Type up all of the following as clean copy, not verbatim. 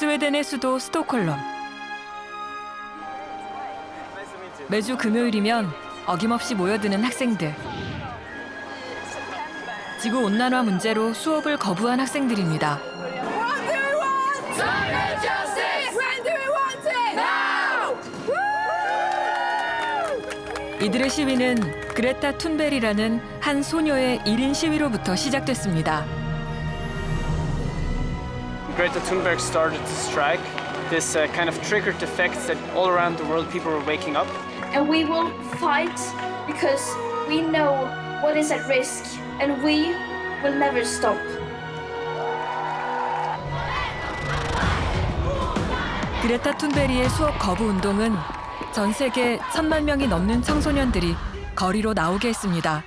스웨덴의 수도 스톡홀름. 매주 금요일이면 어김없이 모여드는 학생들. 지구온난화 문제로 수업을 거부한 학생들입니다. 이들의 시위는 그레타 툰베리라는 한 소녀의 1인 시위로부터 시작됐습니다. Greta Thunberg started to strike. This kind of triggered effects that all around the world people were waking up. And we will fight because we know what is at risk and we will never stop. 그레타 툰베리의 수업 거부 운동은 전 세계 1,000만 명이 넘는 청소년들이 거리로 나오게 했습니다.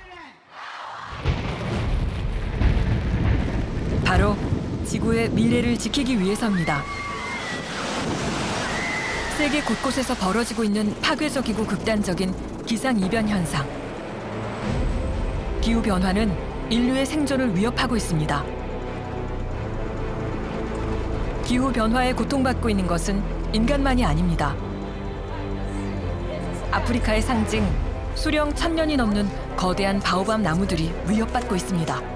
바로 지구의 미래를 지키기 위해서입니다. 세계 곳곳에서 벌어지고 있는 파괴적이고 극단적인 기상이변 현상. 기후변화는 인류의 생존을 위협하고 있습니다. 기후변화에 고통받고 있는 것은 인간만이 아닙니다. 아프리카의 상징, 수령 1,000년이 넘는 거대한 바오밥 나무들이 위협받고 있습니다.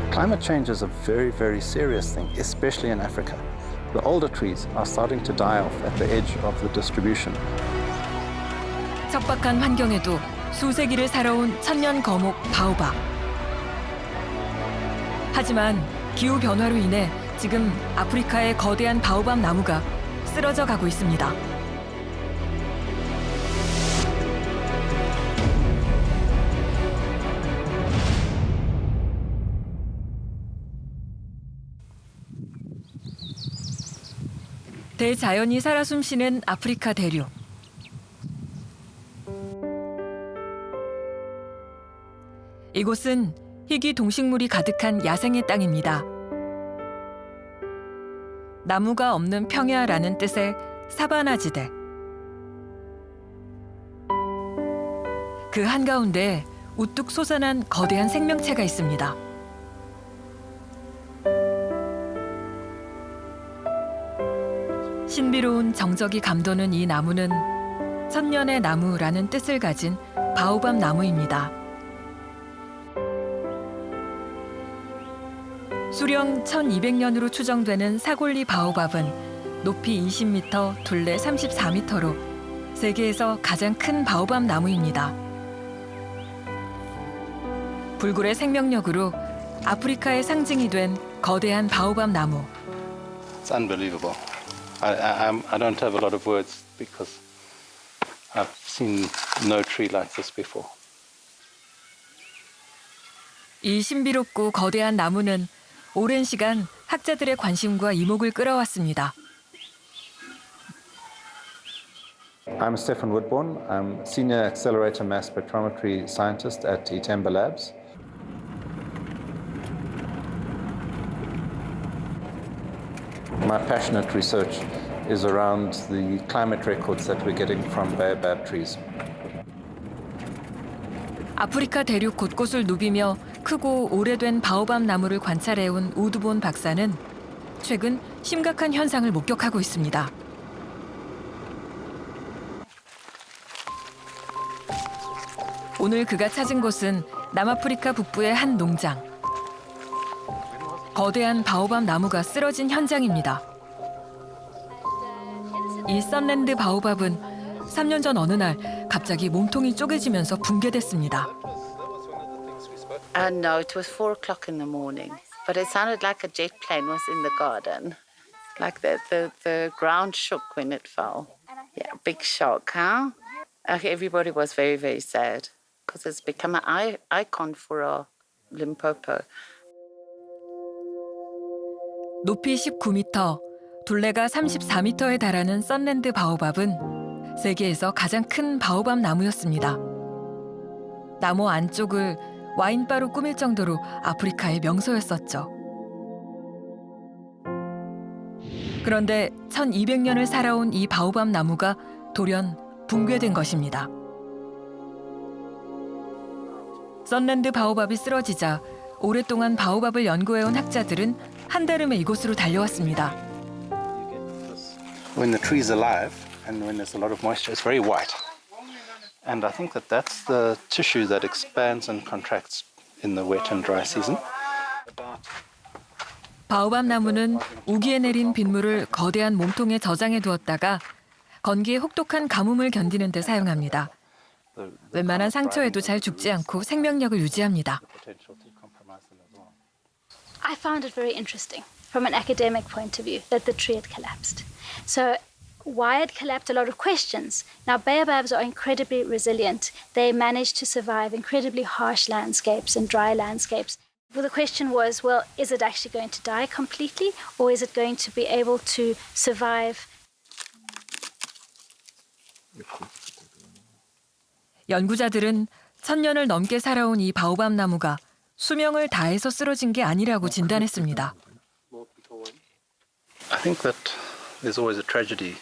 Climate change is a very, very serious thing, especially in Africa. The older trees are starting to die off at the edge of the distribution. 척박한 환경에도 수세기를 살아온 천년 거목 바오밥. 하지만 기후 변화로 인해 지금 아프리카의 거대한 바오밥 나무가 쓰러져 가고 있습니다. 대자연이 살아 숨쉬는 아프리카 대륙. 이곳은 희귀 동식물이 가득한 야생의 땅입니다. 나무가 없는 평야라는 뜻의 사바나 지대. 그 한가운데 우뚝 솟아난 거대한 생명체가 있습니다. 신비로운 정적이 감도는 이 나무는 천년의 나무라는 뜻을 가진 바오밥 나무입니다. 수령 1200년으로 추정되는 사골리 바오밥은 높이 20m, 둘레 34m로 세계에서 가장 큰 바오밥 나무입니다. 불굴의 생명력으로 아프리카의 상징이 된 거대한 바오밥 나무. It's unbelievable. I don't have a lot of words because I've seen no tree like this before. 이 신비롭고 거대한 나무는 오랜 시간 학자들의 관심과 이목을 끌어왔습니다. I'm Stefan Woodbourne. I'm Senior Accelerator Mass Spectrometry Scientist at Itemba Labs. My passionate research is around the climate records that we're getting from baobab trees. 아프리카 대륙 곳곳을 누비며 크고 오래된 바오밥 나무를 관찰해온 우드본 박사는 최근 심각한 현상을 목격하고 있습니다. 오늘 그가 찾은 곳은 남아프리카 북부의 한 농장. 거대한 바오밥 나무가 쓰러진 현장입니다. 이 썬랜드 바오밥은 3년 전 어느 날 갑자기 몸통이 쪼개지면서 붕괴됐습니다. No, it was 4 o'clock in the morning, but it sounded like a jet plane was in the garden. Like the ground shook when it fell. Yeah, big shock, huh? Everybody was very, very sad because it's become an icon for Limpopo. 높이 19m, 둘레가 34m에 달하는 썬랜드 바오밥은 세계에서 가장 큰 바오밥 나무였습니다. 나무 안쪽을 와인바로 꾸밀 정도로 아프리카의 명소였었죠. 그런데 1200년을 살아온 이 바오밥 나무가 돌연 붕괴된 것입니다. 썬랜드 바오밥이 쓰러지자 오랫동안 바오밥을 연구해온 학자들은 한달음에 이곳으로 달려왔습니다. When the tree's alive and when there's a lot of moisture, it's very white. And I think that that's the tissue that expands and contracts in the wet and dry season. 바오밥 나무는 우기에 내린 빗물을 거대한 몸통에 저장해 두었다가 건기에 혹독한 가뭄을 견디는 데 사용합니다. 웬만한 상처에도 잘 죽지 않고 생명력을 유지합니다. I found it very interesting from an academic point of view that the tree had collapsed. So why it collapsed, a lot of questions. Now baobabs are incredibly resilient. They manage to survive incredibly harsh landscapes and dry landscapes. Well, the question was, well, is it actually going to die completely or is it going to be able to survive? 연구자들은 1000년을 넘게 살아온 이 바오밥 나무가 수명을 다해서 쓰러진 게 아니라고 진단했습니다. I think that there's always a tragedy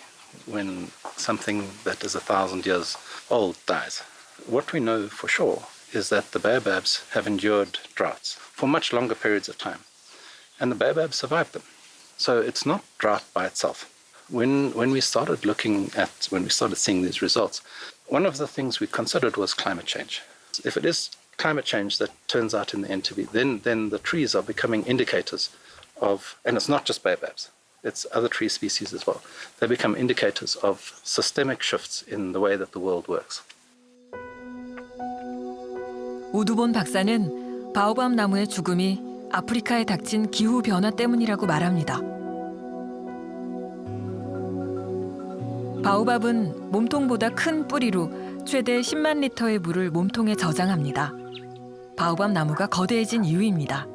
when something that is 1,000 years old dies. What we know for sure is that the baobabs have endured droughts for much longer periods of time, and the baobabs survived them. So it's not drought by itself. When we started seeing these results, one of the things we considered was climate change. If it is climate change that turns out in the end to be, then the trees are becoming indicators of, and it's not just baobabs, it's other tree species as well. They become indicators of systemic shifts in the way that the world works. 우두본 박사는 바오밥 나무의 죽음이 아프리카에 닥친 기후 변화 때문이라고 말합니다. 바오밥은 몸통보다 큰 뿌리로 최대 10만 리터의 물을 몸통에 저장합니다. 바오밥 나무가 거대해진 이유입니다.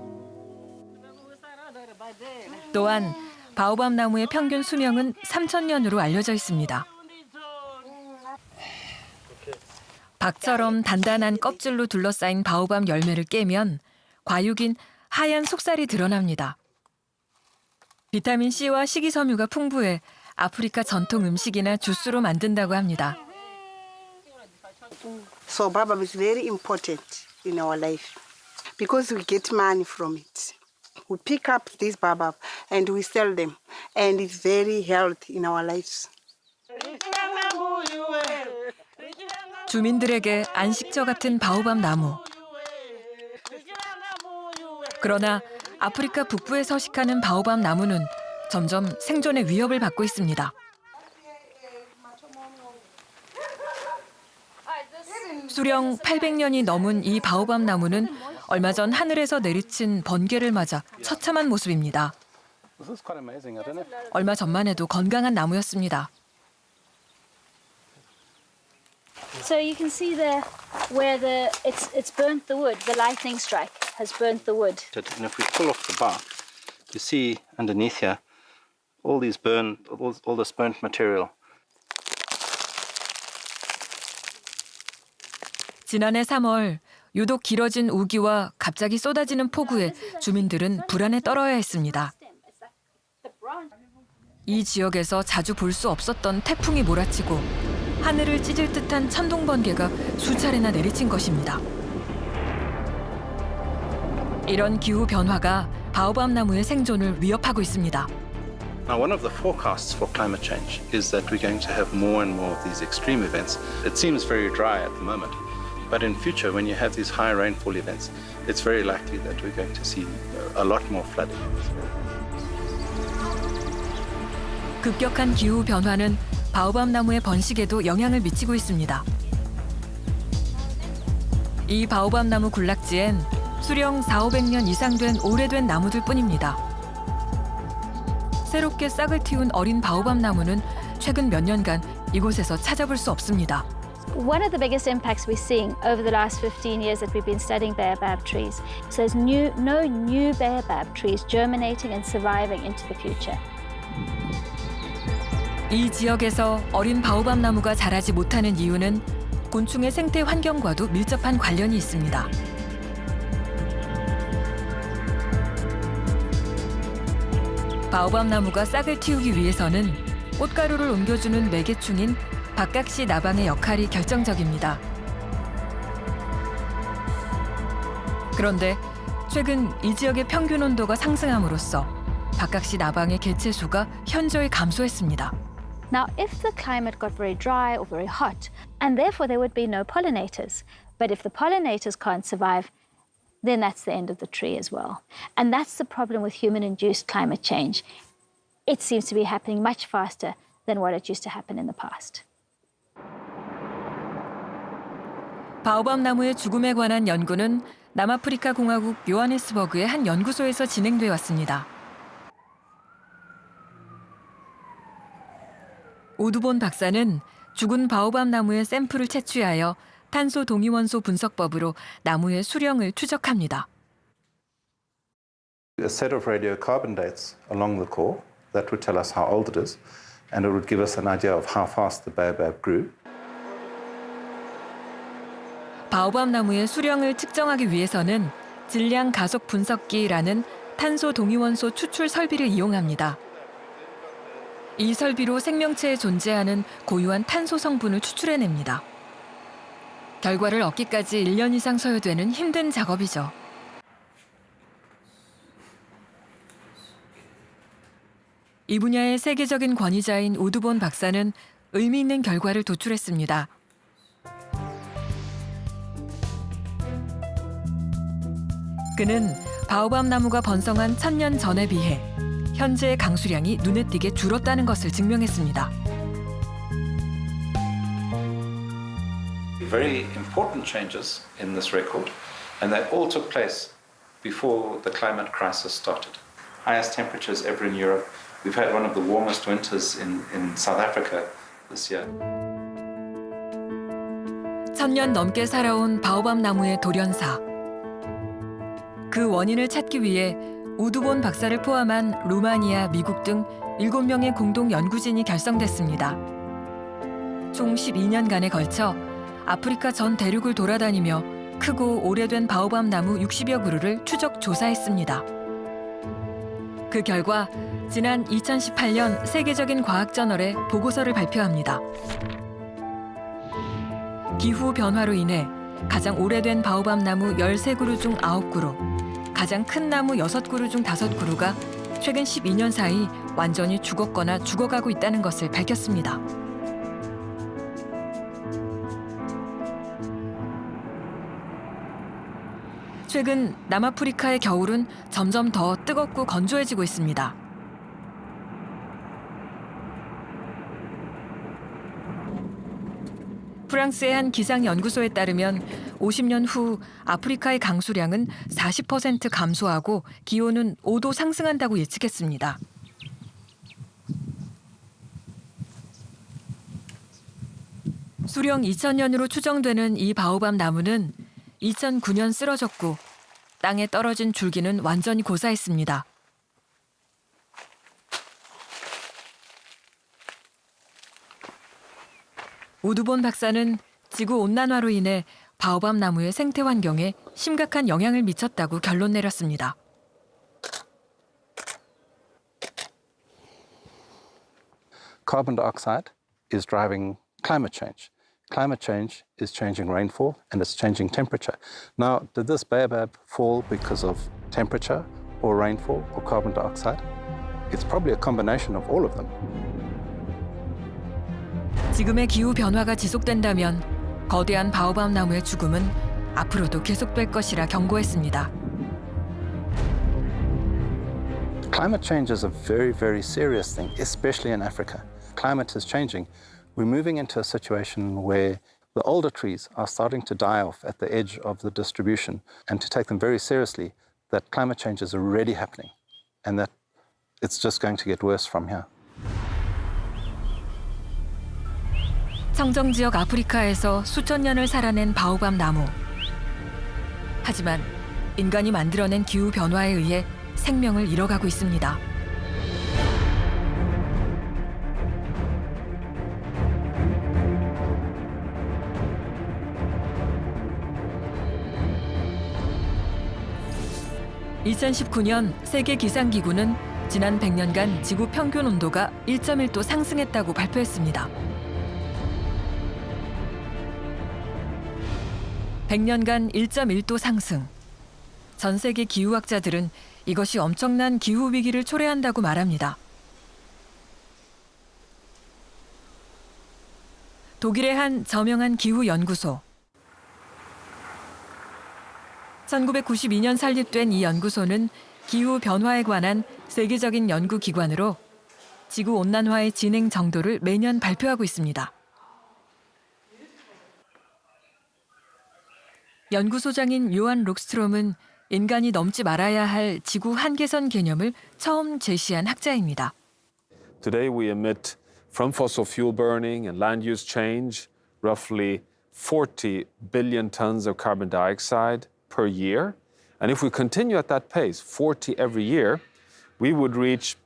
또한 바오밥 나무의 평균 수명은 3,000년으로 알려져 있습니다. 박처럼 단단한 껍질로 둘러싸인 바오밥 열매를 깨면 과육인 하얀 속살이 드러납니다. 비타민 C와 식이섬유가 풍부해 아프리카 전통 음식이나 주스로 만든다고 합니다. So baobab is very important in our life because we get money from it. We pick up this baobab and we sell them, and it's very healthy in our lives. 주민들에게 안식처 같은 바오밥 나무. 그러나 아프리카 북부에 서식하는 바오밥 나무는 점점 생존의 위협을 받고 있습니다. 수령 800년이 넘은 이 바오밥 나무는 얼마 전 하늘에서 내리친 번개를 맞아 처참한 모습입니다. This is quite amazing. I don't know. 얼마 전만 해도 건강한 나무였습니다. So you can see there where it's burnt the wood. The lightning strike has burnt the wood. And if we pull off the bark, you see underneath here all this burnt material. 지난해 3월 유독 길어진 우기와 갑자기 쏟아지는 폭우에 주민들은 불안에 떨어야 했습니다. 이 지역에서 자주 볼 수 없었던 태풍이 몰아치고 하늘을 찢을 듯한 천둥 번개가 수차례나 내리친 것입니다. 이런 기후 변화가 바오밥 나무의 생존을 위협하고 있습니다. Now, one of the forecasts for climate change is that we're going to have more and more of these extreme events. It seems very dry at the moment, but in future, when you have these high rainfall events, it's very likely that we're going to see a lot more flooding. 급격한 기후 변화는 바오밥 나무의 번식에도 영향을 미치고 있습니다. 이 바오밥 나무 군락지엔 수령 400~500년 이상 된 오래된 나무들 뿐입니다. 새롭게 싹을 틔운 어린 바오밥 나무는 최근 몇 년간 이곳에서 찾아볼 수 없습니다. One of the biggest impacts we're seeing over the last 15 years that we've been studying baobab trees is there's no new baobab trees germinating and surviving into the future. 이 지역에서 어린 바오밥 나무가 자라지 못하는 이유는 곤충의 생태 환경과도 밀접한 관련이 있습니다. 바오밥 나무가 싹을 틔우기 위해서는 꽃가루를 옮겨주는 매개충인 박각시 나방의 역할이 결정적입니다. 그런데 최근 이 지역의 평균 온도가 상승함으로써 박각시 나방의 개체 수가 현저히 감소했습니다. Now, if the climate got very dry or very hot, and therefore there would be no pollinators, but if the pollinators can't survive, then that's the end of the tree as well. And that's the problem with human-induced climate change. It seems to be happening much faster than what it used to happen in the past. 바오밥 나무의 죽음에 관한 연구는 남아프리카 공화국 요하네스버그의 한 연구소에서 진행돼 왔습니다. 오두본 박사는 죽은 바오밥 나무의 샘플을 채취하여 탄소 동위원소 분석법으로 나무의 수령을 추적합니다. A set of radiocarbon dates along the core that would tell us how old it is, and it would give us an idea of how fast the baobab grew. 바오밥 나무의 수령을 측정하기 위해서는 질량 가속 분석기라는 탄소 동위원소 추출 설비를 이용합니다. 이 설비로 생명체에 존재하는 고유한 탄소 성분을 추출해냅니다. 결과를 얻기까지 1년 이상 소요되는 힘든 작업이죠. 이 분야의 세계적인 권위자인 오두본 박사는 의미 있는 결과를 도출했습니다. 그는 바오밥 나무가 번성한 1000년 전에 비해 현재의 강수량이 눈에 띄게 줄었다는 것을 증명했습니다. Very important changes in this record, and they all took place before the climate crisis started. Highest temperatures ever in Europe. We've had one of the warmest winters in South Africa this year. 1000년 넘게 살아온 바오밥 나무의 돌연사. 그 원인을 찾기 위해 우두본 박사를 포함한 루마니아, 미국 등 7명의 공동 연구진이 결성됐습니다. 총 12년간에 걸쳐 아프리카 전 대륙을 돌아다니며 크고 오래된 바오밥 나무 60여 그루를 추적 조사했습니다. 그 결과 지난 2018년 세계적인 과학저널에 보고서를 발표합니다. 기후 변화로 인해 가장 오래된 바오밥 나무 13그루 중 9그루, 가장 큰 나무 6그루 중 5그루가 최근 12년 사이 완전히 죽었거나 죽어가고 있다는 것을 밝혔습니다. 최근 남아프리카의 겨울은 점점 더 뜨겁고 건조해지고 있습니다. 프랑스의 한 기상연구소에 따르면 50년 후 아프리카의 강수량은 40% 감소하고 기온은 5도 상승한다고 예측했습니다. 수령 2000년으로 추정되는 이 바오밥 나무는 2009년 쓰러졌고 땅에 떨어진 줄기는 완전히 고사했습니다. 오두본 박사는 지구온난화로 인해 바오밥 나무의 생태 환경에 심각한 영향을 미쳤다고 결론 내렸습니다. Carbon dioxide is driving climate change. Climate change is changing rainfall and it's changing temperature. Now, did this baobab fall because of temperature or rainfall or carbon dioxide? It's probably a combination of all of them. 지금의 기후 변화가 지속된다면 거대한 바오밥 나무의 죽음은 앞으로도 계속될 것이라 경고했습니다. Climate change is a very, very serious thing, especially in Africa. Climate is changing. We're moving into a situation where the older trees are starting to die off at the edge of the distribution, and to take them very seriously, that climate change is already happening and that it's just going to get worse from here. 청정 지역 아프리카에서 수천 년을 살아낸 바오밥 나무. 하지만 인간이 만들어낸 기후 변화에 의해 생명을 잃어가고 있습니다. (2019년) 세계기상기구는 지난 100년간 지구 평균 온도가 1.1도 상승했다고 발표했습니다. 100년간 1.1도 상승. 전 세계 기후학자들은 이것이 엄청난 기후 위기를 초래한다고 말합니다. 독일의 한 저명한 기후 연구소. 1992년 설립된 이 연구소는 기후 변화에 관한 세계적인 연구 기관으로 지구 온난화의 진행 정도를 매년 발표하고 있습니다. 연구소장인 요한 록스트롬은 인간이 넘지 말아야 할 지구 한계선 개념을 처음 제시한 학자입니다. Today we emit from fossil fuel burning and land use change roughly 40 billion tons of carbon dioxide per year. And if we continue at that pace, 40 every year, we would reach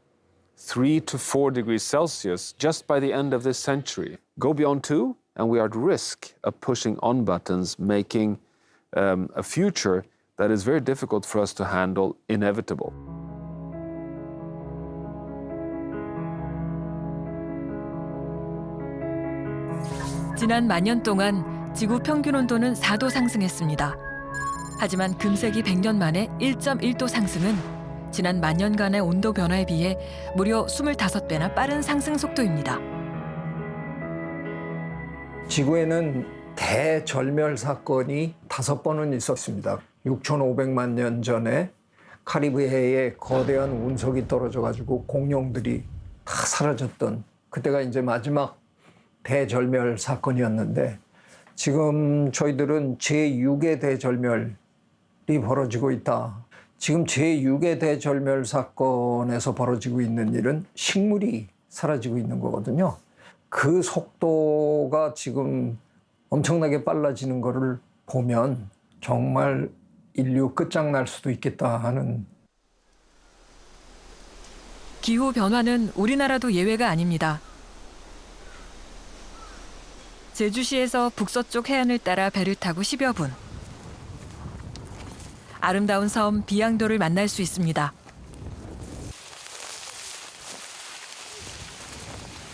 3 to 4 degrees Celsius just by the end of this century. Go beyond 2, and we are at risk of pushing on buttons, making a future that is very difficult for us to handle inevitable. 지난 만년 동안 지구 평균 온도는 4도 상승했습니다. 하지만 금세기 100년 만에 1.1도 상승은 지난 만년간의 온도 변화에 비해 무려 25배나 빠른 상승 속도입니다. 지구에는 대절멸 사건이 5번은 있었습니다. 6,500만 년 전에 카리브해에 거대한 운석이 떨어져가지고 공룡들이 다 사라졌던 그때가 이제 마지막 대절멸 사건이었는데 지금 저희들은 제6의 대절멸이 벌어지고 있다. 지금 제6의 대절멸 사건에서 벌어지고 있는 일은 식물이 사라지고 있는 거거든요. 그 속도가 지금 엄청나게 빨라지는 거를 보면 정말 인류 끝장날 수도 있겠다 하는. 기후 변화는 우리나라도 예외가 아닙니다. 제주시에서 북서쪽 해안을 따라 배를 타고 10여 분. 아름다운 섬 비양도를 만날 수 있습니다.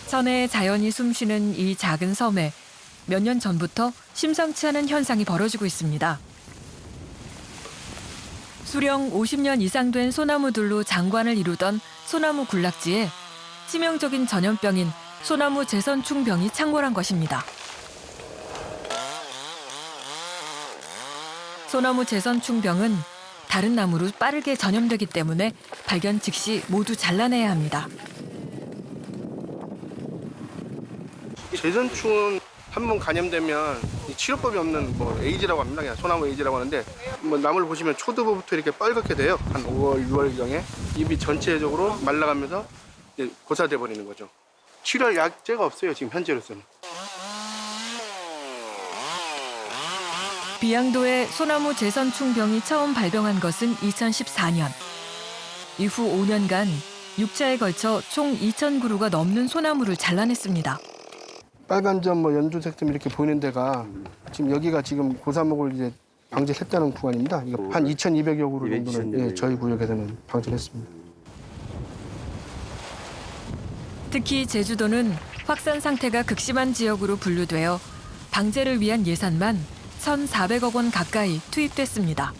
천혜의 자연이 숨쉬는 이 작은 섬에 몇 년 전부터 심상치 않은 현상이 벌어지고 있습니다. 수령 50년 이상 된 소나무들로 장관을 이루던 소나무 군락지에 치명적인 전염병인 소나무 제선충병이 창궐한 것입니다. 소나무 제선충병은 다른 나무로 빠르게 전염되기 때문에 발견 즉시 모두 잘라내야 합니다. 제선충은 한번 감염되면 치료법이 없는 에이즈라고 합니다. 그냥 소나무 에이즈라고 하는데 나무를 보시면 초두부부터 이렇게 빨갛게 돼요. 한 5월, 6월경에 잎이 전체적으로 말라가면서 이제 고사돼 버리는 거죠. 치료할 약제가 없어요. 지금 현재로서는. 비양도에 소나무 제선충병이 처음 발병한 것은 2014년. 이후 5년간 6차에 걸쳐 총 2,000그루가 넘는 소나무를 잘라냈습니다. 빨간 점, 연두색 점 이렇게 보이는 데가 지금 여기가 지금 고사목을 이제 방제했다는 구간입니다. 이거 한 2,200여 그루 정도는 저희 구역에서는 방제했습니다. 특히 제주도는 확산 상태가 극심한 지역으로 분류되어 방제를 위한 예산만 1,400억 원 가까이 투입됐습니다.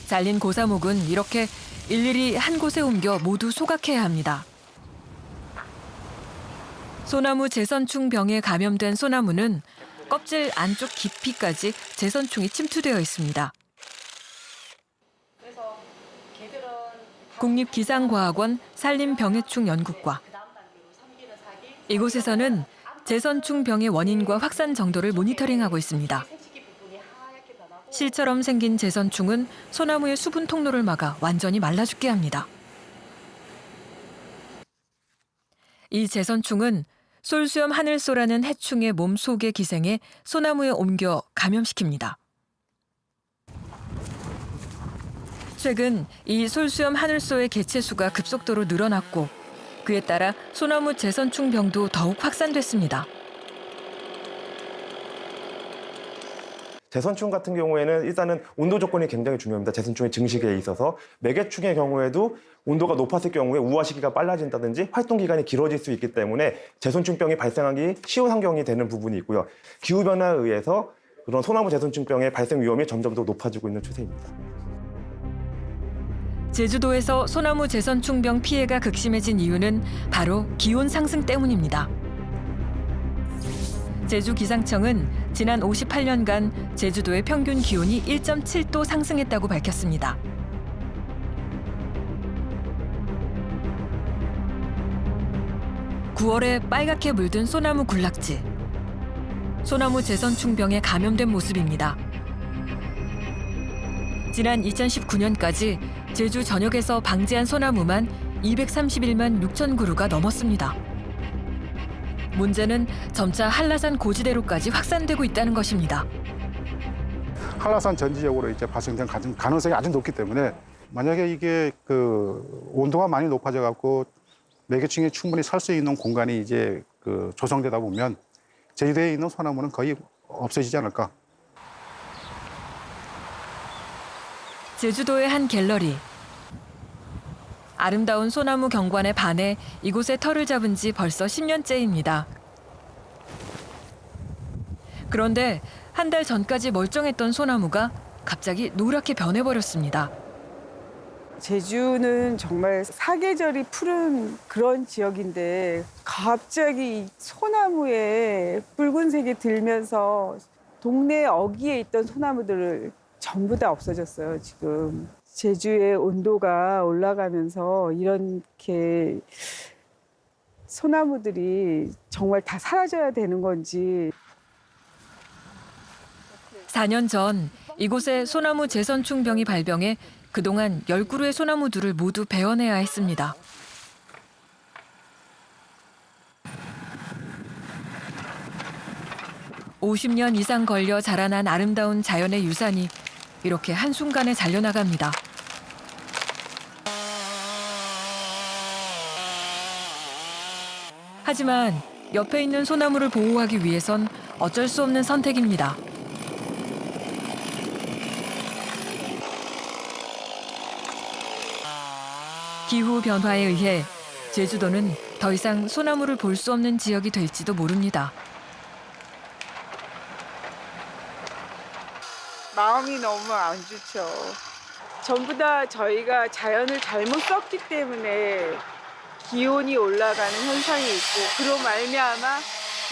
잘린 고사목은 이렇게 일일이 한 곳에 옮겨 모두 소각해야 합니다. 소나무 제선충병에 감염된 소나무는 껍질 안쪽 깊이까지 제선충이 침투되어 있습니다. 국립기상과학원 산림병해충연구과. 이곳에서는 제선충병의 원인과 확산 정도를 모니터링하고 있습니다. 실처럼 생긴 제선충은 소나무의 수분 통로를 막아 완전히 말라 죽게 합니다. 이 제선충은 솔수염 하늘소라는 해충의 몸 속에 기생해 소나무에 옮겨 감염시킵니다. 최근 이 솔수염 하늘소의 개체수가 급속도로 늘어났고 그에 따라 소나무 제선충병도 더욱 확산됐습니다. 제선충 같은 경우에는 일단은 온도 조건이 굉장히 중요합니다. 제선충의 증식에 있어서 매개충의 경우에도 온도가 높았을 경우에 우화 시기가 빨라진다든지 활동 기간이 길어질 수 있기 때문에 제선충병이 발생하기 쉬운 환경이 되는 부분이 있고요. 기후변화에 의해서 그런 소나무 제선충병의 발생 위험이 점점 더 높아지고 있는 추세입니다. 제주도에서 소나무 제선충병 피해가 극심해진 이유는 바로 기온 상승 때문입니다. 제주 기상청은 지난 58년간 제주도의 평균 기온이 1.7도 상승했다고 밝혔습니다. (9월에) 빨갛게 물든 소나무 군락지. 소나무 제선충병에 감염된 모습입니다. 지난 2019년까지 제주 전역에서 방제한 소나무만 231만 6천 그루가 넘었습니다. 문제는 점차 한라산 고지대로까지 확산되고 있다는 것입니다. 한라산 전 지역으로 이제 발생된 가능성이 아주 높기 때문에 만약에 이게 온도가 많이 높아져 갖고 매개층이 충분히 살 수 있는 공간이 이제 조성되다 보면 제주도에 있는 소나무는 거의 없어지지 않을까. 제주도의 한 갤러리. 아름다운 소나무 경관에 반해 이곳에 터를 잡은 지 벌써 10년째입니다. 그런데 한 달 전까지 멀쩡했던 소나무가 갑자기 노랗게 변해버렸습니다. 제주는 정말 사계절이 푸른 그런 지역인데 갑자기 소나무에 붉은색이 들면서 동네 어귀에 있던 소나무들을 전부 다 없어졌어요, 지금. 제주의 온도가 올라가면서 이렇게 소나무들이 정말 다 사라져야 되는 건지. 4년 전 이곳에 소나무 제선충병이 발병해 그동안 10그루의 소나무들을 모두 베어내야 했습니다. (50년) 이상 걸려 자라난 아름다운 자연의 유산이 이렇게 한순간에 잘려나갑니다. 하지만 옆에 있는 소나무를 보호하기 위해선 어쩔 수 없는 선택입니다. 기후 변화에 의해 제주도는 더 이상 소나무를 볼 수 없는 지역이 될지도 모릅니다. 마음이 너무 안 좋죠. 전부 다 저희가 자연을 잘못 썼기 때문에 기온이 올라가는 현상이 있고 그로 말미암아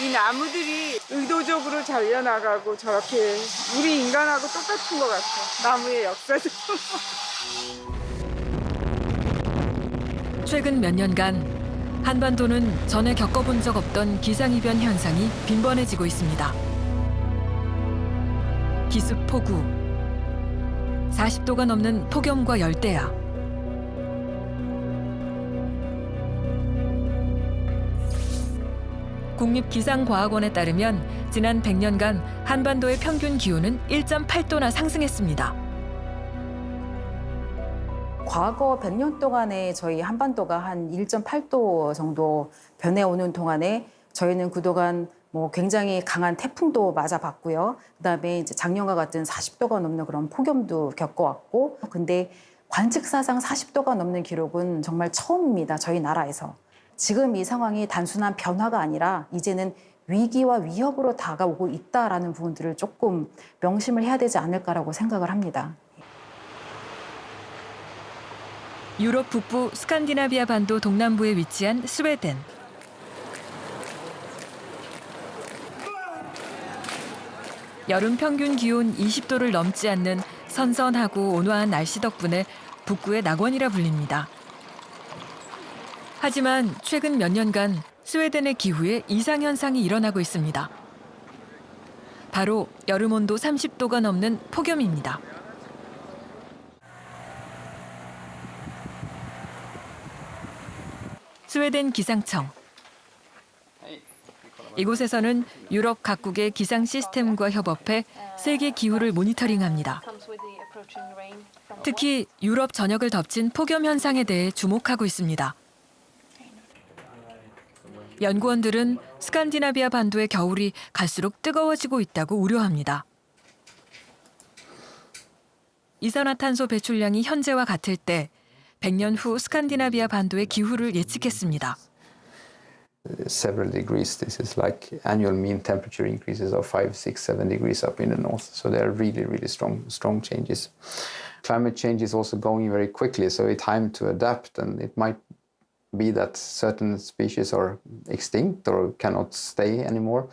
이 나무들이 의도적으로 잘려나가고 저렇게 우리 인간하고 똑같은 것 같아. 나무의 역사도. 최근 몇 년간 한반도는 전에 겪어본 적 없던 기상이변 현상이 빈번해지고 있습니다. 기습 폭우, 40도가 넘는 폭염과 열대야. 국립기상과학원에 따르면 지난 100년간 한반도의 평균 기온은 1.8도나 상승했습니다. 과거 100년 동안에 저희 한반도가 한 1.8도 정도 변해오는 동안에 저희는 그동안 굉장히 강한 태풍도 맞아봤고요. 그다음에 이제 작년과 같은 40도가 넘는 그런 폭염도 겪어왔고, 근데 관측 사상 40도가 넘는 기록은 정말 처음입니다. 저희 나라에서. 지금 이 상황이 단순한 변화가 아니라 이제는 위기와 위협으로 다가오고 있다라는 부분들을 조금 명심을 해야 되지 않을까라고 생각을 합니다. 유럽 북부 스칸디나비아 반도 동남부에 위치한 스웨덴. 여름 평균 기온 20도를 넘지 않는 선선하고 온화한 날씨 덕분에 북구의 낙원이라 불립니다. 하지만 최근 몇 년간 스웨덴의 기후에 이상현상이 일어나고 있습니다. 바로 여름 온도 30도가 넘는 폭염입니다. 스웨덴 기상청. 이곳에서는 유럽 각국의 기상 시스템과 협업해 세계 기후를 모니터링합니다. 특히 유럽 전역을 덮친 폭염 현상에 대해 주목하고 있습니다. 연구원들은 스칸디나비아 반도의 겨울이 갈수록 뜨거워지고 있다고 우려합니다. 이산화탄소 배출량이 현재와 같을 때 100년 후 스칸디나비아 반도의 기후를 예측했습니다. Several degrees. This is like annual mean temperature increases of 5, 6, 7 degrees up in the north. So they are really, really strong changes. Climate change is also going very quickly, so it's time to adapt, and it might be that certain species are extinct or cannot stay anymore.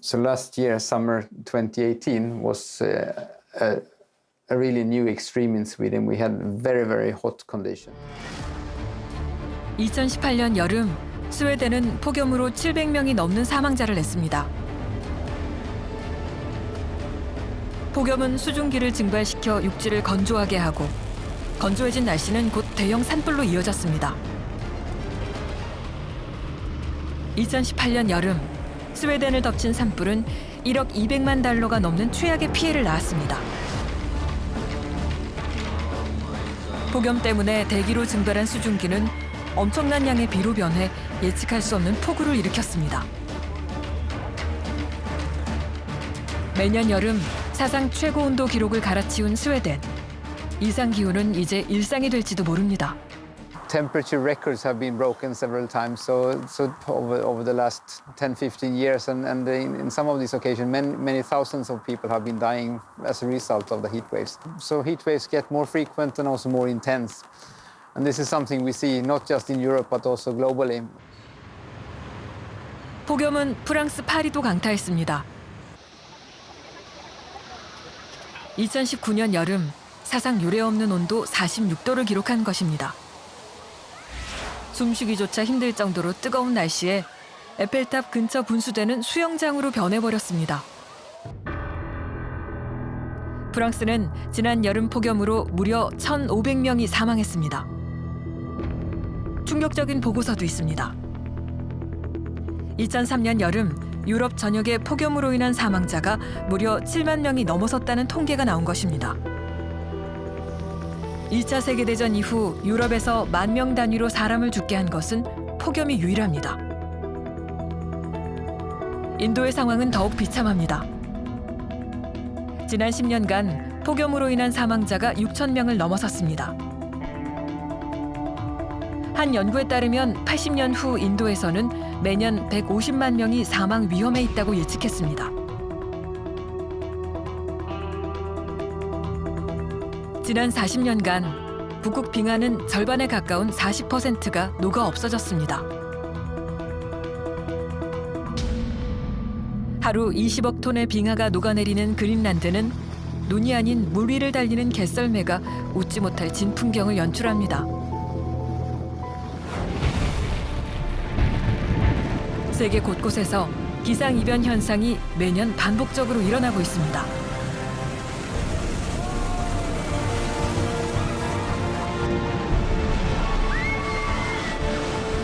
So last year, summer 2018, was a really new extreme in Sweden. We had very, very hot conditions. 2018년 여름 스웨덴은 폭염으로 700명이 넘는 사망자를 냈습니다. 폭염은 수증기를 증발시켜 육지를 건조하게 하고 건조해진 날씨는 곧 대형 산불로 이어졌습니다. 2018년 여름 스웨덴을 덮친 산불은 1억 200만 달러가 넘는 최악의 피해를 낳았습니다. 폭염 때문에 대기로 증발한 수증기는 엄청난 양의 비로 변해 예측할 수 없는 폭우를 일으켰습니다. 매년 여름 사상 최고 온도 기록을 갈아치운 스웨덴. 이상 기온은 이제 일상이 될지도 모릅니다. Temperature records have been broken several times, so over the last 10-15 years, and in some of these occasions, many thousands of people have been dying as a result of the heat waves. So heat waves get more frequent and also more intense, and this is something we see not just in Europe but also globally. 폭염은 프랑스 파리도 강타했습니다. 2019년 여름 사상 유례없는 온도 46도를 기록한 것입니다. 숨쉬기조차 힘들 정도로 뜨거운 날씨에 에펠탑 근처 분수대는 수영장으로 변해버렸습니다. 프랑스는 지난 여름 폭염으로 무려 1,500명이 사망했습니다. 충격적인 보고서도 있습니다. 2003년 여름 유럽 전역의 폭염으로 인한 사망자가 무려 7만 명이 넘어섰다는 통계가 나온 것입니다. 2차 세계대전 이후 유럽에서 10,000명 단위로 사람을 죽게 한 것은 폭염이 유일합니다. 인도의 상황은 더욱 비참합니다. 지난 10년간 폭염으로 인한 사망자가 6,000명을 넘어섰습니다. 한 연구에 따르면 80년 후 인도에서는 매년 150만 명이 사망 위험에 있다고 예측했습니다. 지난 40년간 북극 빙하는 절반에 가까운 40%가 녹아 없어졌습니다. 하루 20억 톤의 빙하가 녹아내리는 그린란드는 눈이 아닌 물 위를 달리는 개썰매가 웃지 못할 진풍경을 연출합니다. 세계 곳곳에서 기상이변 현상이 매년 반복적으로 일어나고 있습니다.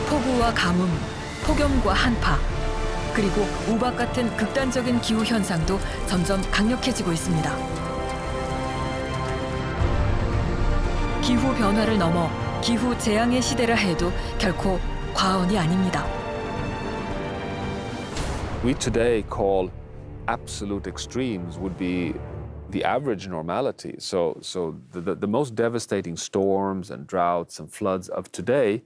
폭우와 가뭄, 폭염과 한파, 그리고 우박 같은 극단적인 기후 현상도 점점 강력해지고 있습니다. 기후 변화를 넘어 기후 재앙의 시대라 해도 결코 과언이 아닙니다. We today call absolute extremes would be the average normality. So the most devastating storms and droughts and floods of today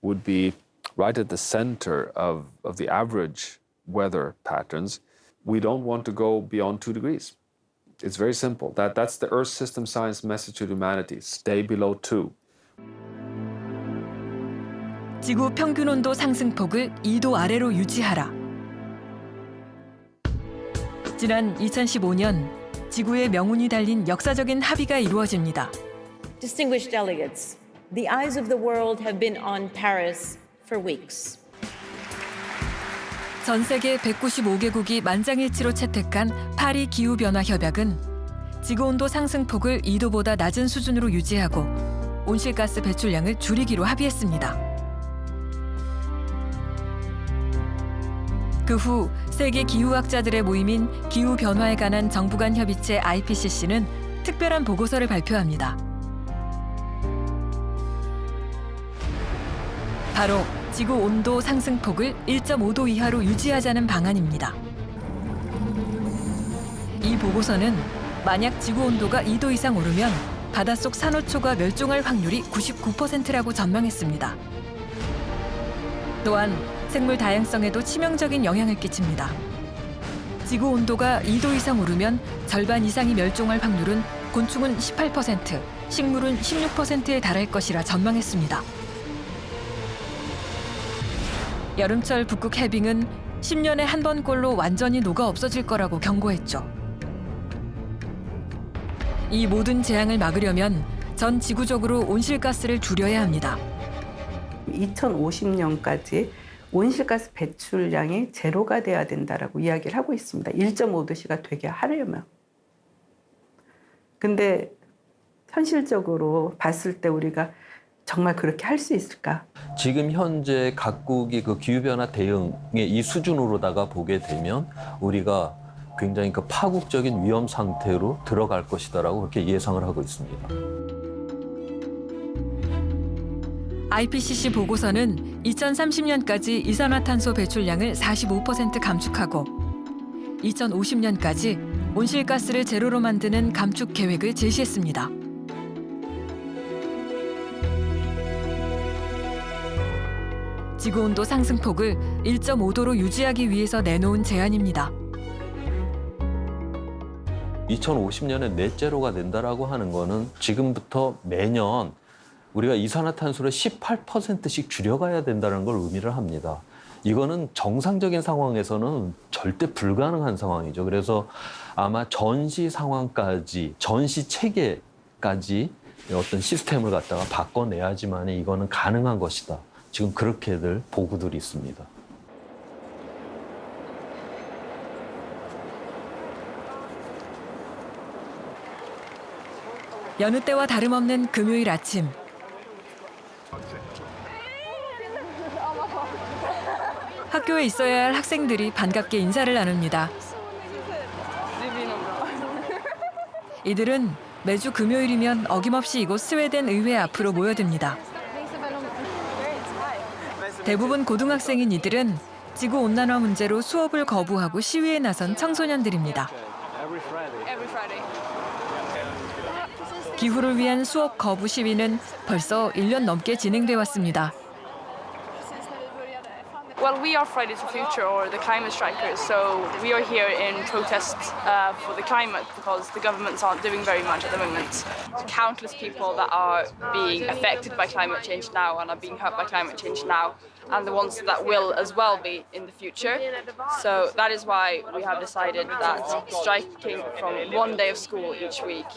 would be right at the center of the average weather patterns. We don't want to go beyond 2 degrees. It's very simple. That's the Earth system science message to humanity. Stay below 2. 지구 평균 온도 상승폭을 2도 아래로 유지하라. 지난 2015년 지구의 명운이 달린 역사적인 합의가 이루어집니다. Distinguished delegates, the eyes of the world have been on Paris for weeks. 전 세계 195개국이 만장일치로 채택한 파리 기후변화 협약은 지구온도 상승폭을 2도보다 낮은 수준으로 유지하고 온실가스 배출량을 줄이기로 합의했습니다. 그 후 세계 기후학자들의 모임인 기후변화에 관한 정부 간 협의체 IPCC는 특별한 보고서를 발표합니다. 바로 지구 온도 상승폭을 1.5도 이하로 유지하자는 방안입니다. 이 보고서는 만약 지구 온도가 2도 이상 오르면 바닷속 산호초가 멸종할 확률이 99%라고 전망했습니다. 또한 생물 다양성에도 치명적인 영향을 끼칩니다. 지구 온도가 2도 이상 오르면 절반 이상이 멸종할 확률은 곤충은 18%, 식물은 16%에 달할 것이라 전망했습니다. 여름철 북극 해빙은 10년에 한 번꼴로 완전히 녹아 없어질 거라고 경고했죠. 이 모든 재앙을 막으려면 전 지구적으로 온실가스를 줄여야 합니다. 2050년까지 온실가스 배출량이 제로가 돼야 된다라고 이야기를 하고 있습니다. 1.5도씨가 되게 하려면. 근데 현실적으로 봤을 때 우리가 정말 그렇게 할 수 있을까? 지금 현재 각국이 그 기후변화 대응의 이 수준으로다가 보게 되면 우리가 굉장히 그 파국적인 위험 상태로 들어갈 것이다라고 그렇게 예상을 하고 있습니다. IPCC 보고서는 2030년까지 이산화탄소 배출량을 45% 감축하고 2050년까지 온실가스를 제로로 만드는 감축 계획을 제시했습니다. 지구온도 상승폭을 1.5도로 유지하기 위해서 내놓은 제안입니다. 2050년에 넷제로가 된다라고 하는 거는 지금부터 매년 우리가 이산화탄소를 18%씩 줄여가야 된다는 걸 의미를 합니다. 이거는 정상적인 상황에서는 절대 불가능한 상황이죠. 그래서 아마 전시 상황까지, 전시 체계까지 어떤 시스템을 갖다가 바꿔내야지만 이거는 가능한 것이다. 지금 그렇게들 보고들이 있습니다. 여느 때와 다름없는 금요일 아침. 학교에 있어야 할 학생들이 반갑게 인사를 나눕니다. 이들은 매주 금요일이면 어김없이 이곳 스웨덴 의회 앞으로 모여듭니다. 대부분 고등학생인 이들은 지구온난화 문제로 수업을 거부하고 시위에 나선 청소년들입니다. 기후를 위한 수업 거부 시위는 벌써 1년 넘게 진행돼 왔습니다. Well, we are Fridays for Future, or the climate strikers, so we are here in protest for the climate because the governments aren't doing very much at the moment. Countless people that are being affected by climate change now and are being hurt by climate change now, and the ones that will as well be in the future. So that is why we have decided that striking from one day of school each week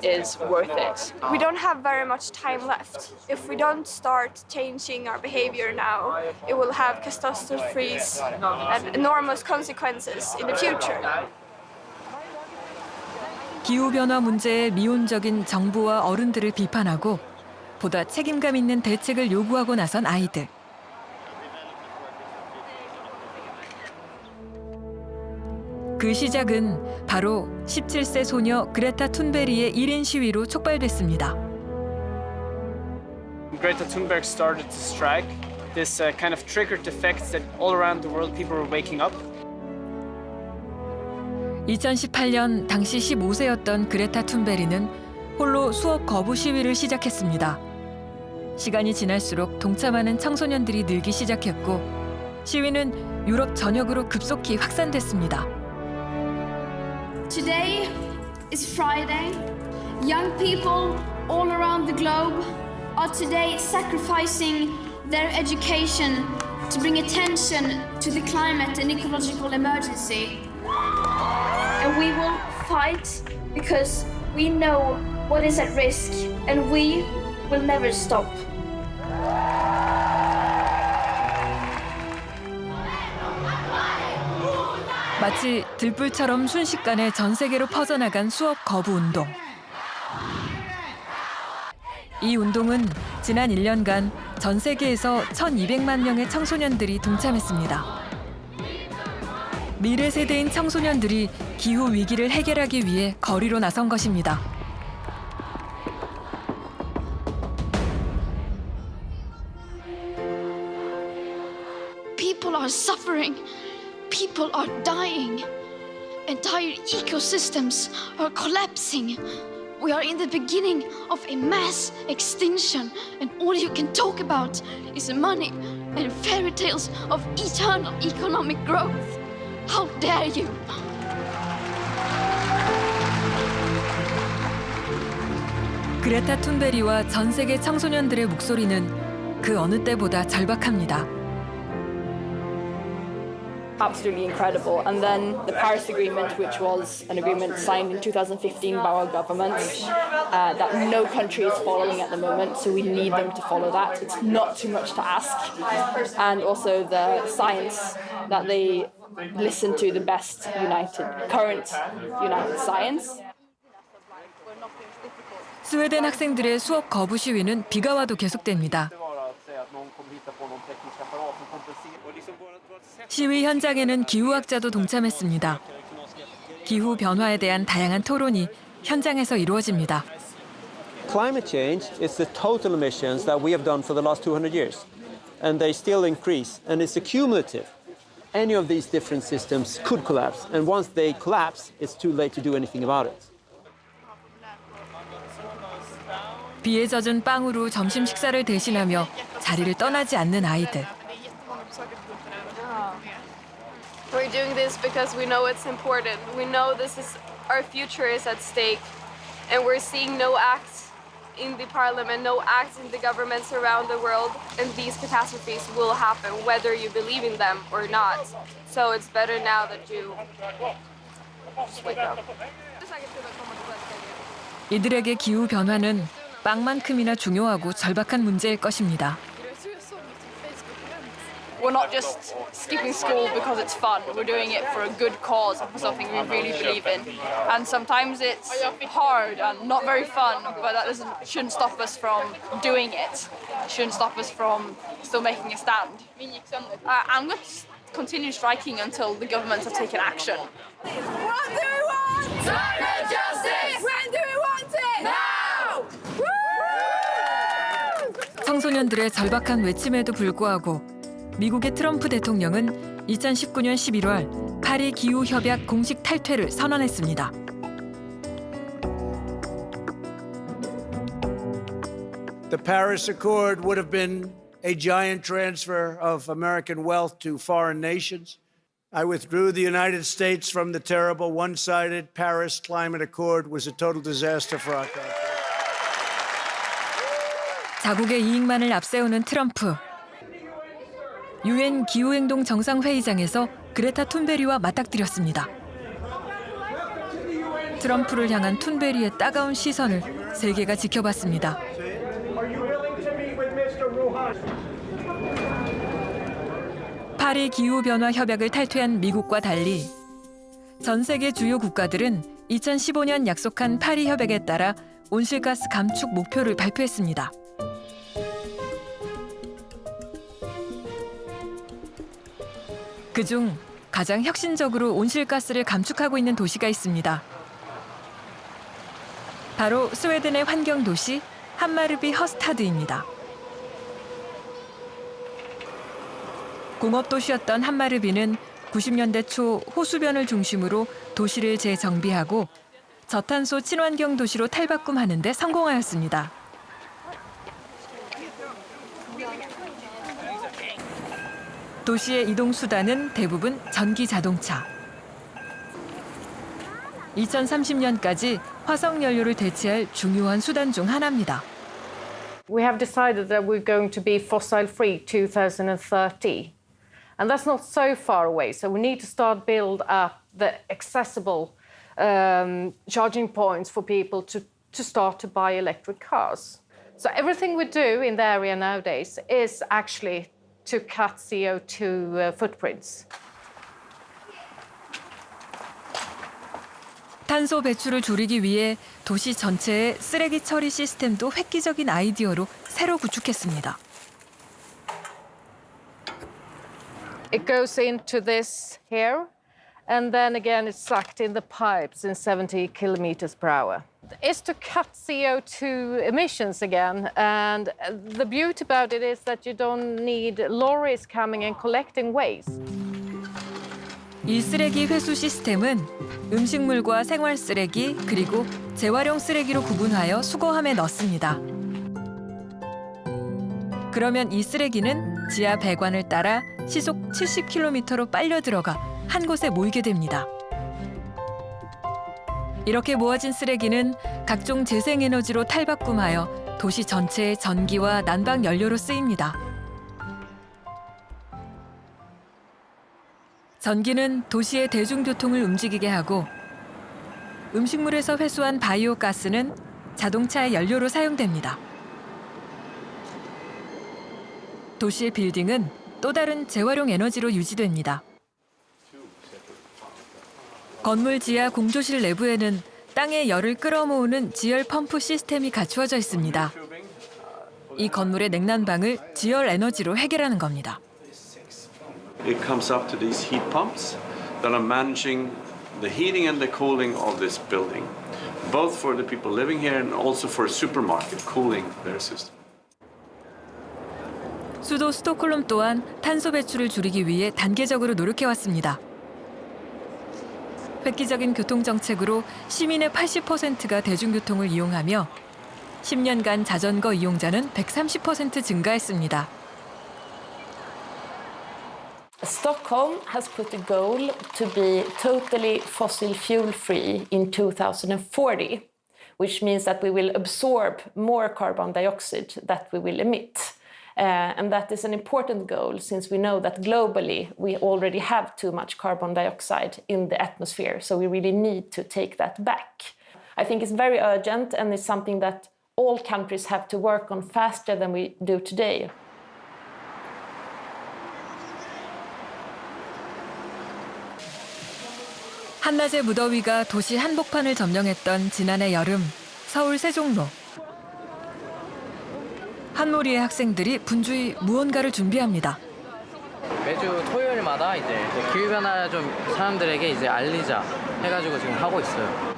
is worth it. We don't have very much time left. If we don't start changing our behavior now, it will have catastrophes and enormous consequences in the future. 기후변화 문제에 미온적인 정부와 어른들을 비판하고 보다 책임감 있는 대책을 요구하고 나선 아이들. 그 시작은 바로 17세 소녀 그레타 툰베리의 1인 시위로 촉발됐습니다. Greta Thunberg started to strike. This kind of triggered the fact that all around the world people were waking up. 2018년 당시 15세였던 그레타 툰베리는 홀로 수업 거부 시위를 시작했습니다. 시간이 지날수록 동참하는 청소년들이 늘기 시작했고 시위는 유럽 전역으로 급속히 확산됐습니다. Today is Friday. Young people all around the globe are today sacrificing their education to bring attention to the climate and ecological emergency. And we will fight because we know what is at risk and we will never stop. 마치 들불처럼 순식간에 전 세계로 퍼져나간 수업 거부 운동. 이 운동은 지난 1년간 전 세계에서 1,200만 명의 청소년들이 동참했습니다. 미래 세대인 청소년들이 기후 위기를 해결하기 위해 거리로 나선 것입니다. People are suffering. People are dying. Entire ecosystems are collapsing. We are in the beginning of a mass extinction, and all you can talk about is money and fairy tales of eternal economic growth. How dare you! 그레타 툰베리와 전 세계 청소년들의 목소리는 그 어느 때보다 절박합니다. Absolutely incredible. And then the Paris Agreement, which was an agreement signed in 2015 by our government, that no country is following at the moment, so we need them to follow that. It's not too much to ask. And also the science, that they listen to the best current united science. 스웨덴 학생들의 수업 거부 시위는 비가 와도 계속됩니다. 시위 현장에는 기후학자도 동참했습니다. 기후 변화에 대한 다양한 토론이 현장에서 이루어집니다. Climate change is the total emissions that we have done for the last 200 years. And they still increase, and it's accumulative. Any of these different systems could collapse, and once they collapse, it's too late to do anything about it. 비에 젖은 빵으로 점심 식사를 대신하며 자리를 떠나지 않는 아이들. We're doing this because we know it's important. We know our future is at stake, and we're seeing no acts in the parliament, no acts in the governments around the world, and these catastrophes will happen whether you believe in them or not. So it's better now that you just wake up. 이들에게 기후 변화는 빵만큼이나 중요하고 절박한 문제일 것입니다. We're not just skipping school because it's fun. We're doing it for a good cause and for something we really believe in. And sometimes it's hard and not very fun, but that shouldn't stop us from doing it. It shouldn't stop us from still making a stand. I'm going to continue striking until the governments have taken action. What do we want? Climate justice! When do we want it? Now! 청소년들의 절박한 외침에도 불구하고 미국의 트럼프 대통령은 2019년 11월 파리 기후협약 공식 탈퇴를 선언했습니다. The Paris Accord would have been a giant transfer of American wealth to foreign nations. I withdrew the United States from the terrible one-sided Paris Climate Accord. Was a total disaster for our country. 자국의 이익만을 앞세우는 트럼프. 유엔 기후행동 정상회의장에서 그레타 툰베리와 맞닥뜨렸습니다. 트럼프를 향한 툰베리의 따가운 시선을 세계가 지켜봤습니다. 파리 기후변화 협약을 탈퇴한 미국과 달리 전 세계 주요 국가들은 2015년 약속한 파리 협약에 따라 온실가스 감축 목표를 발표했습니다. 그중 가장 혁신적으로 온실가스를 감축하고 있는 도시가 있습니다. 바로 스웨덴의 환경도시 함마르비 허스타드입니다. 공업도시였던 함마르비는 90년대 초 호수변을 중심으로 도시를 재정비하고 저탄소 친환경 도시로 탈바꿈하는 데 성공하였습니다. 도시의 이동 수단은 대부분 전기 자동차. 2030년까지 화석 연료를 대체할 중요한 수단 중 하나입니다. We have decided that we're going to be fossil-free 2030. And that's not so far away. So we need to start build up the accessible charging points for people to start to buy electric cars. So everything we do in the area nowadays is actually to cut CO2 footprints. 탄소 배출을 줄이기 위해 도시 전체의 쓰레기 처리 시스템도 획기적인 아이디어로 새로 구축했습니다. It goes into this here, and then again it's sucked in the pipes in 70 kilometers per hour. It's to cut CO2 emissions again, and the beauty about it is that you don't need lorries coming and collecting waste. 이 쓰레기 회수 시스템은 음식물과 생활 쓰레기 그리고 재활용 쓰레기로 구분하여 수거함에 넣습니다. 그러면 이 쓰레기는 지하 배관을 따라 시속 70km로 빨려 들어가 한 곳에 모이게 됩니다. 이렇게 모아진 쓰레기는 각종 재생에너지로 탈바꿈하여 도시 전체의 전기와 난방 연료로 쓰입니다. 전기는 도시의 대중교통을 움직이게 하고 음식물에서 회수한 바이오 가스는 자동차의 연료로 사용됩니다. 도시의 빌딩은 또 다른 재활용 에너지로 유지됩니다. 건물 지하 공조실 내부에는 땅에 열을 끌어모으는 지열 펌프 시스템이 갖추어져 있습니다. 이 건물의 냉난방을 지열 에너지로 해결하는 겁니다. It comes up to these heat pumps that are managing the heating and the cooling of this building, both for the people living here and also for a supermarket cooling their system. 수도 스톡홀름 또한 탄소 배출을 줄이기 위해 단계적으로 노력해왔습니다. 획기적인 교통정책으로 시민의 80%가 대중교통을 이용하며 10년간 자전거 이용자는 130% 증가했습니다. Stockholm has put a goal to be totally fossil fuel free in 2040, which means that we will absorb more carbon dioxide that we will emit. And that is an important goal since we know that globally we already have too much carbon dioxide in the atmosphere, so we really need to take that back. I think it's very urgent and it's something that all countries have to work on faster than we do today. 한낮의 무더위가 도시 한복판을 점령했던 지난해 여름, 서울 세종로. 한몰이의 학생들이 분주히 무언가를 준비합니다. 매주 토요일마다 이제 기후변화 좀 사람들에게 이제 알리자 해가지고 지금 하고 있어요.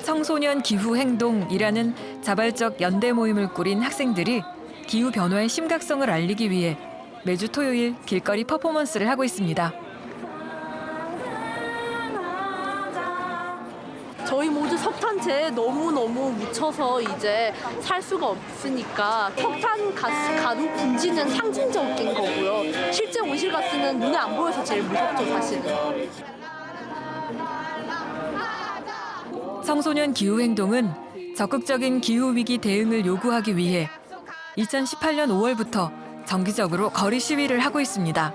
청소년 기후행동이라는 자발적 연대 모임을 꾸린 학생들이 기후변화의 심각성을 알리기 위해 매주 토요일 길거리 퍼포먼스를 하고 있습니다. 저희 모두 석탄재에 너무너무 묻혀서 이제 살 수가 없으니까 석탄 가루 분지는 상징적인 거고요. 실제 온실가스는 눈에 안 보여서 제일 무섭죠, 사실은. 청소년 기후행동은 적극적인 기후위기 대응을 요구하기 위해 2018년 5월부터 정기적으로 거리 시위를 하고 있습니다.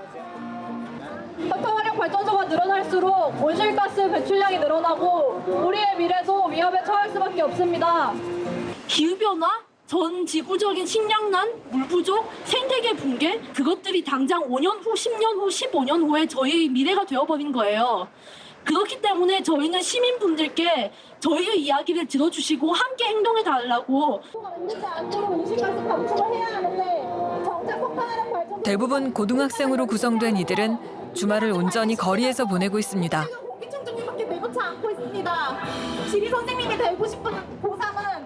석탄화력 발전소가 늘어날수록 온실가스 배출량이 늘어나고 우리의 미래도 위협에 처할 수밖에 없습니다. 기후변화, 전 지구적인 식량난, 물 부족, 생태계 붕괴 그것들이 당장 5년 후, 10년 후, 15년 후에 저희 미래가 되어버린 거예요. 그렇기 때문에 저희는 시민분들께 저희의 이야기를 들어주시고 함께 행동해달라고. 대부분 고등학생으로 구성된 이들은 주말을 온전히 거리에서 보내고 있습니다. 공기청정기밖에 내놓지 않고 있습니다. 지리 선생님이 되고 싶은 고3은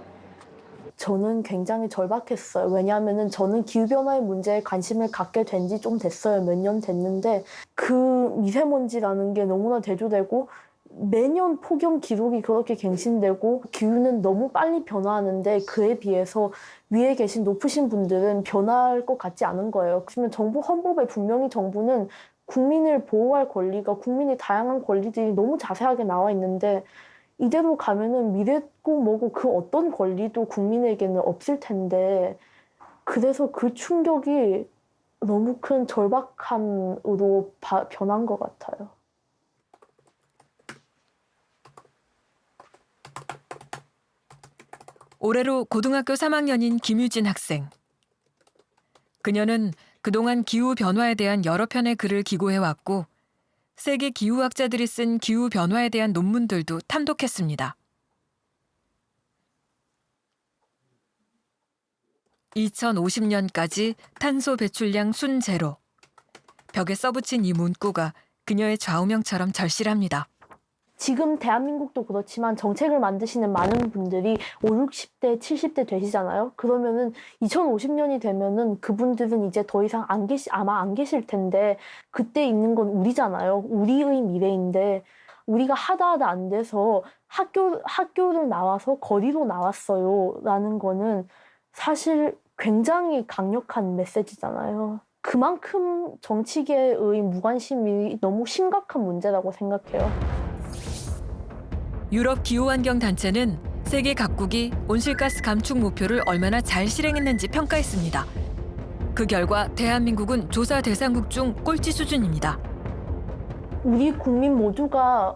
저는 굉장히 절박했어요. 왜냐하면 저는 기후변화의 문제에 관심을 갖게 된 지 좀 됐어요. 몇 년 됐는데 그 미세먼지라는 게 너무나 대두되고 매년 폭염 기록이 그렇게 갱신되고 기후는 너무 빨리 변화하는데 그에 비해서 위에 계신 높으신 분들은 변할 것 같지 않은 거예요. 그러면 정부 헌법에 분명히 정부는 국민을 보호할 권리가 국민의 다양한 권리들이 너무 자세하게 나와 있는데 이대로 가면은 미래고 뭐고 그 어떤 권리도 국민에게는 없을 텐데 그래서 그 충격이 너무 큰 절박함으로 변한 것 같아요. 올해로 고등학교 3학년인 김유진 학생. 그녀는 그동안 기후변화에 대한 여러 편의 글을 기고해왔고 세계 기후학자들이 쓴 기후변화에 대한 논문들도 탐독했습니다. 2050년까지 탄소 배출량 순제로. 벽에 써붙인 이 문구가 그녀의 좌우명처럼 절실합니다. 지금 대한민국도 그렇지만 정책을 만드시는 많은 분들이 50, 60대, 70대 되시잖아요. 그러면은 2050년이 되면은 그분들은 이제 더 이상 아마 안 계실 텐데 그때 있는 건 우리잖아요. 우리의 미래인데 우리가 하다 안 돼서 학교를 나와서 거리로 나왔어요. 라는 거는 사실 굉장히 강력한 메시지잖아요. 그만큼 정치계의 무관심이 너무 심각한 문제라고 생각해요. 유럽 기후환경 단체는 세계 각국이 온실가스 감축 목표를 얼마나 잘 실행했는지 평가했습니다. 그 결과 대한민국은 조사 대상국 중 꼴찌 수준입니다. 우리 국민 모두가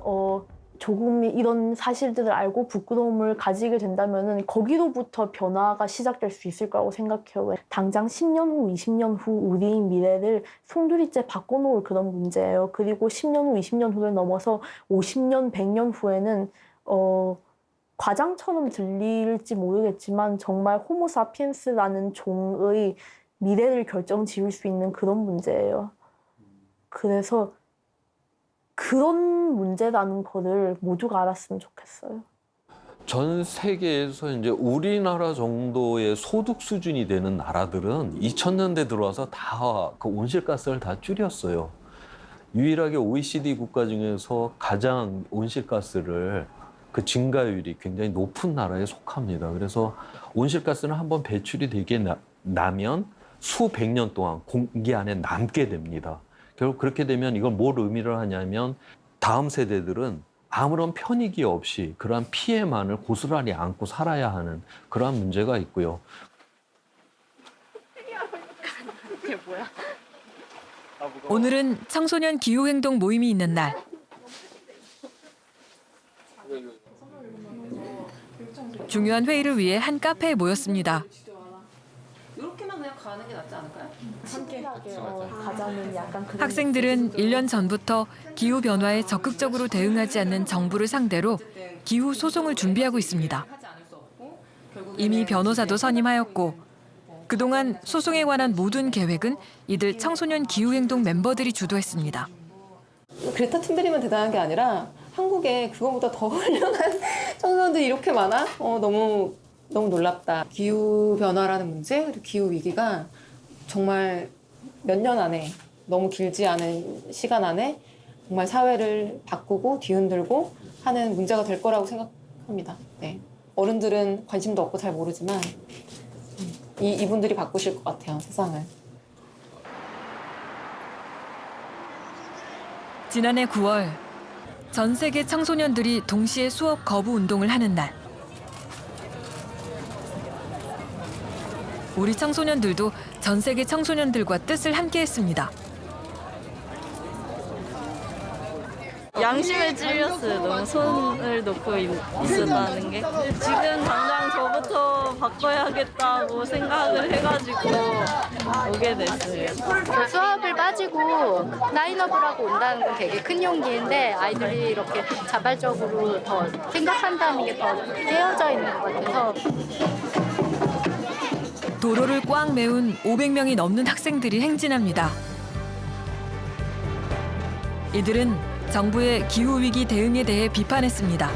조금 이런 사실들을 알고 부끄러움을 가지게 된다면 거기로부터 변화가 시작될 수 있을 거라고 생각해요. 당장 10년 후, 20년 후 우리의 미래를 송두리째 바꿔놓을 그런 문제예요. 그리고 10년 후, 20년 후를 넘어서 50년, 100년 후에는 과장처럼 들릴지 모르겠지만 정말 호모사피엔스라는 종의 미래를 결정 지을 수 있는 그런 문제예요. 그래서 그런 문제라는 거를 모두가 알았으면 좋겠어요. 전 세계에서 이제 우리나라 정도의 소득 수준이 되는 나라들은 2000년대 들어와서 다 그 온실가스를 다 줄였어요. 유일하게 OECD 국가 중에서 가장 온실가스를 그 증가율이 굉장히 높은 나라에 속합니다. 그래서 온실가스는 한번 배출이 되게 나면 수백 년 동안 공기 안에 남게 됩니다. 결국 그렇게 되면 이건 뭘 의미를 하냐면 다음 세대들은 아무런 편익이 없이 그러한 피해만을 고스란히 안고 살아야 하는 그러한 문제가 있고요. 그게 뭐야? 오늘은 청소년 기후행동 모임이 있는 날. 중요한 회의를 위해 한 카페에 모였습니다. 이렇게만 그냥 가는 게 낫지 않을까요? 함께 가자는 약간 그런 학생들은 1년 전부터 기후변화에 적극적으로 대응하지 않는 정부를 상대로 기후 소송을 준비하고 있습니다. 이미 변호사도 선임하였고 그동안 소송에 관한 모든 계획은 이들 청소년 기후행동 멤버들이 주도했습니다. 그레타 툰베리만 대단한 게 아니라 한국에 그거보다 더 훌륭한 청소년들이 이렇게 많아? 너무 놀랍다. 기후변화라는 문제, 그리고 기후위기가 정말 몇 년 안에, 너무 길지 않은 시간 안에 정말 사회를 바꾸고 뒤흔들고 하는 문제가 될 거라고 생각합니다. 네. 어른들은 관심도 없고 잘 모르지만 이분들이 바꾸실 것 같아요, 세상을. 지난해 9월 전 세계 청소년들이 동시에 수업 거부 운동을 하는 날. 우리 청소년들도 전 세계 청소년들과 뜻을 함께했습니다. 양심에 찔렸어요. 너무 손을 놓고 있었다는 게. 지금 당장 저부터 바꿔야겠다고 생각을 해가지고 오게 됐어요. 수업을 빠지고 라인업을 하고 온다는 건 되게 큰 용기인데 아이들이 이렇게 자발적으로 더 생각한다는 게 더 깨어져 있는 것 같아서. 도로를 꽉 메운 500명이 넘는 학생들이 행진합니다. 이들은 정부의 기후위기 대응에 대해 비판했습니다.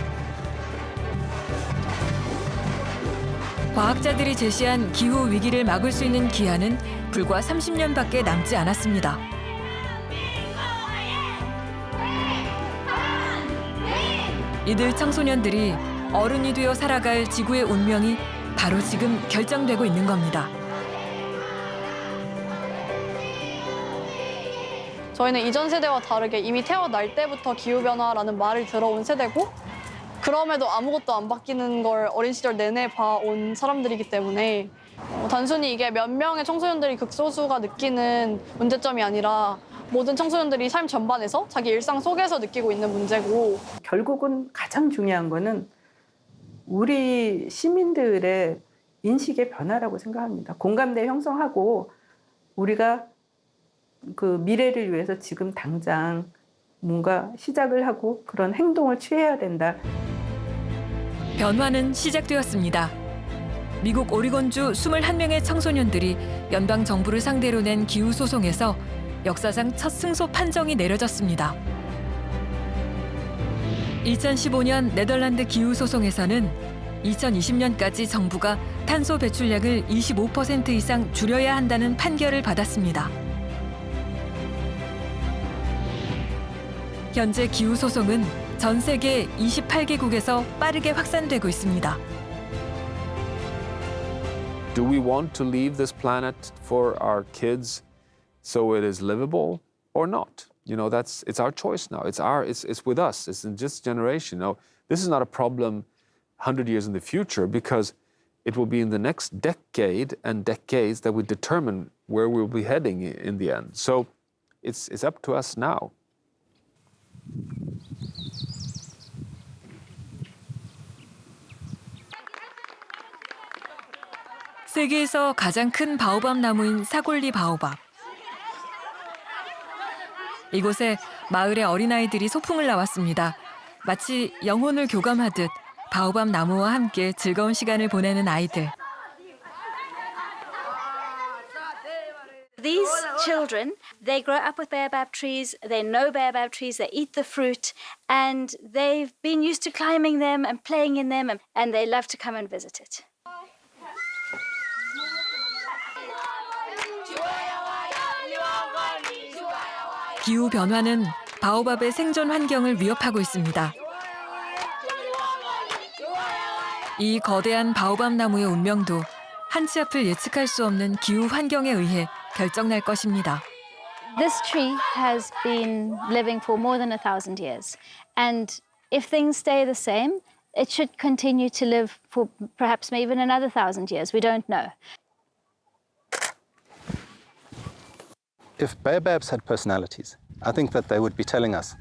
과학자들이 제시한 기후위기를 막을 수 있는 기한은 불과 30년밖에 남지 않았습니다. 이들 청소년들이 어른이 되어 살아갈 지구의 운명이 바로 지금 결정되고 있는 겁니다. 저희는 이전 세대와 다르게 이미 태어날 때부터 기후변화라는 말을 들어온 세대고 그럼에도 아무것도 안 바뀌는 걸 어린 시절 내내 봐온 사람들이기 때문에 단순히 이게 몇 명의 청소년들이 극소수가 느끼는 문제점이 아니라 모든 청소년들이 삶 전반에서 자기 일상 속에서 느끼고 있는 문제고 결국은 가장 중요한 거는 우리 시민들의 인식의 변화라고 생각합니다. 공감대 형성하고 우리가 그 미래를 위해서 지금 당장 뭔가 시작을 하고 그런 행동을 취해야 된다. 변화는 시작되었습니다. 미국 오리곤주 21명의 청소년들이 연방 정부를 상대로 낸 기후 소송에서 역사상 첫 승소 판정이 내려졌습니다. 2015년 네덜란드 기후 소송에서는 2020년까지 정부가 탄소 배출량을 25% 이상 줄여야 한다는 판결을 받았습니다. 현재 기후 소송은 전 세계 28개국에서 빠르게 확산되고 있습니다. Do we want to leave this planet for our kids so it is livable or not? You know, it's our choice now. It's with us. It's in this generation. You know, This is not a problem 100 years in the future because it will be in the next decade and decades that we determine where we'll be heading in the end. So it's up to us now. 세계에서 가장 큰 바오밥 나무인 사골리 바오밥. 이곳에 마을의 어린아이들이 소풍을 나왔습니다. 마치 영혼을 교감하듯 바오밥 나무와 함께 즐거운 시간을 보내는 아이들. These children, they grow up with baobab trees, they know baobab trees, they eat the fruit, and they've been used to climbing them and playing in them, and they love to come and visit it. 기후 변화는 바오밥의 생존 환경을 위협하고 있습니다. 이 거대한 바오밥 나무의 운명도 한치 앞을 예측할 수 없는 기후 환경에 의해 결정날 것입니다. This tree has been living for more than 1,000 years, and if things stay the same, it should continue to live for perhaps even another 1,000 years. We don't know. If baobabs had personalities, I think that they would be telling us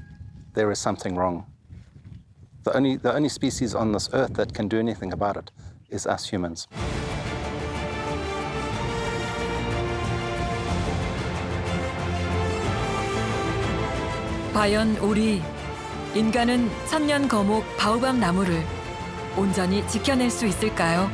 there is something wrong. The only species on this earth that can do anything about it is us humans. 과연 우리 인간은 천년 거목 바오밥 나무를 온전히 지켜낼 수 있을까요?